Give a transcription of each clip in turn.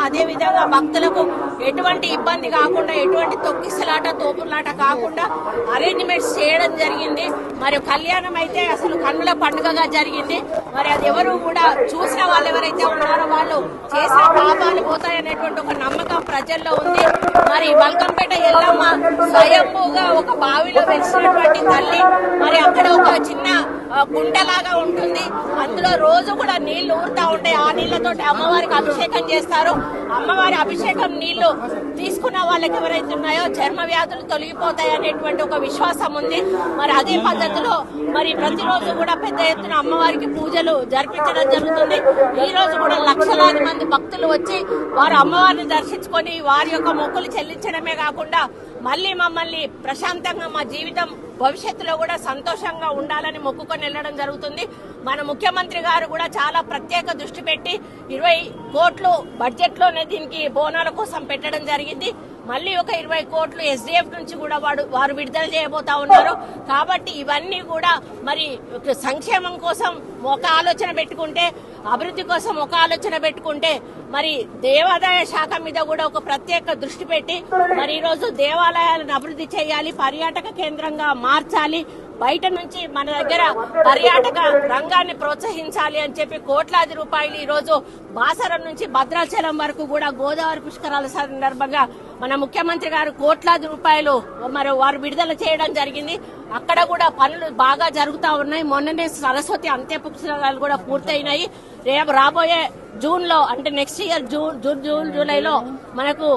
అదే విధంగా భక్తులకు ఎటువంటి ఇబ్బంది కాకుండా, ఎటువంటి తొక్కిసలాట తోపులాట కాకుండా అరేంజ్మెంట్స్ చేయడం జరిగింది. మరి కళ్యాణం అయితే అసలు కన్నుల పండుగగా జరిగింది. మరి అది ఎవరు కూడా చూసిన వాళ్ళు ఎవరైతే ఉన్నారో వాళ్ళు చేసిన పాపాలు పోతాయనేటువంటి ఒక నమ్మకం ప్రజల్లో ఉంది. మరి బల్కంపేట ఎల్లమ్మ స్వయంభూగా ఒక బావిలో వెలిసినటువంటి తల్లి. మరి అక్కడ ఒక చిన్న గుంటలాగా ఉంటుంది, అందులో రోజు కూడా నీళ్లు ఊరుతా ఉంటాయి. ఆ నీళ్లతో అమ్మవారికి అభిషేకం చేస్తారు. అమ్మవారి అభిషేకం నీళ్లు తీసుకున్న వాళ్ళకి ఎవరైతే ఉన్నాయో చర్మ వ్యాధులు తొలగిపోతాయి అనేటువంటి ఒక విశ్వాసం ఉంది. మరి అదే పద్ధతిలో మరి ప్రతిరోజు కూడా పెద్ద ఎత్తున అమ్మవారికి పూజలు జరిపించడం జరుగుతుంది. ఈ రోజు కూడా లక్షలాది మంది భక్తులు వచ్చి వారు అమ్మవారిని దర్శించుకొని వారి యొక్క మొక్కులు చెల్లించడమే కాకుండా మళ్ళీ మమ్మల్ని ప్రశాంతంగా మా జీవితం భవిష్యత్తులో కూడా సంతోషంగా ఉండాలని మొక్కుకొని వెళ్లడం జరుగుతుంది. మన ముఖ్యమంత్రి గారు కూడా చాలా ప్రత్యేక దృష్టి పెట్టి 20 కోట్లు బడ్జెట్ లోనే దీనికి బోనాల కోసం పెట్టడం జరిగింది. మళ్ళీ ఒక 20 కోట్లు ఎస్డీఎఫ్ నుంచి కూడా వారు విడుదల చేయబోతా ఉన్నారు. కాబట్టి ఇవన్నీ కూడా మరి సంక్షేమం కోసం ఒక ఆలోచన పెట్టుకుంటే, అభివృద్ధి కోసం ఒక ఆలోచన పెట్టుకుంటే, మరి దేవాదాయ శాఖ మీద కూడా ఒక ప్రత్యేక దృష్టి పెట్టి మరి ఈ రోజు దేవాలయాలను అభివృద్ధి చేయాలి, పర్యాటక కేంద్రంగా మార్చాలి, బయట నుంచి మన దగ్గర పర్యాటక రంగాన్ని ప్రోత్సహించాలి అని చెప్పి కోట్లాది రూపాయలు ఈ రోజు బాసరం నుంచి భద్రాచలం వరకు కూడా గోదావరి పుష్కరాల సందర్భంగా మన ముఖ్యమంత్రి గారు కోట్లాది రూపాయలు మరి వారు విడుదల చేయడం జరిగింది. అక్కడ కూడా పనులు బాగా జరుగుతా ఉన్నాయి. మొన్ననే సరస్వతి అంత్య పుష్కరాలు కూడా పూర్తయినాయి. రేపు రాబోయే జూన్ లో అంటే నెక్స్ట్ ఇయర్ జూలైలో మనకు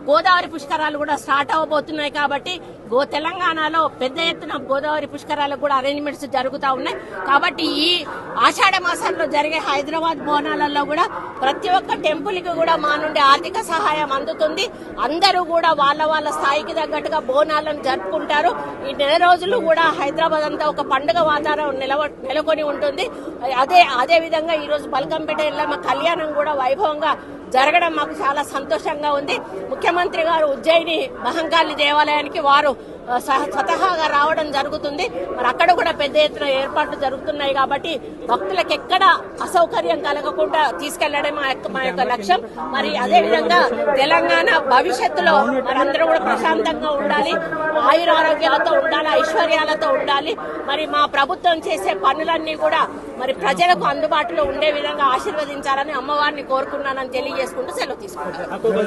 గోదావరి పుష్కరాలు కూడా స్టార్ట్ అవబోతున్నాయి. కాబట్టి తెలంగాణలో పెద్ద ఎత్తున గోదావరి పుష్కరాలకు కూడా అరేంజ్మెంట్స్ జరుగుతూ ఉన్నాయి. కాబట్టి ఈ ఆషాఢ మాసంలో జరిగే హైదరాబాద్ బోనాలలో కూడా ప్రతి ఒక్క టెంపుల్ కి కూడా మా నుండి ఆర్థిక సహాయం అందుతుంది. అందరూ కూడా వాళ్ళ స్థాయికి తగ్గట్టుగా బోనాలను జరుపుకుంటారు. ఈ నెల రోజులు కూడా హైదరాబాద్ అంతా ఒక పండుగ వాతావరణం నెలకొని ఉంటుంది. అదే విధంగా ఈ రోజు బల్కంపేట ఎల్లమ్మ కళ్యాణం కూడా వైభవంగా జరగడం మాకు చాలా సంతోషంగా ఉంది. ముఖ్యమంత్రి గారు ఉజ్జయిని మహంకాళి దేవాలయానికి వారు స్వతహాగా రావడం జరుగుతుంది. మరి అక్కడ కూడా పెద్ద ఎత్తున ఏర్పాట్లు జరుగుతున్నాయి. కాబట్టి భక్తులకు ఎక్కడ అసౌకర్యం కలగకుండా తీసుకెళ్లడం మా యొక్క లక్ష్యం. మరి అదే విధంగా తెలంగాణ భవిష్యత్తులో మనందరూ కూడా ప్రశాంతంగా ఉండాలి, ఆయురారోగ్యాలతో ఉండాలి, ఐశ్వర్యాలతో ఉండాలి. మరి మా ప్రభుత్వం చేసే పనులన్నీ కూడా మరి ప్రజలకు అందుబాటులో ఉండే విధంగా ఆశీర్వదించాలని అమ్మవారిని కోరుకున్నానని తెలియజేసుకుంటూ సెలవు తీసుకుంటాను.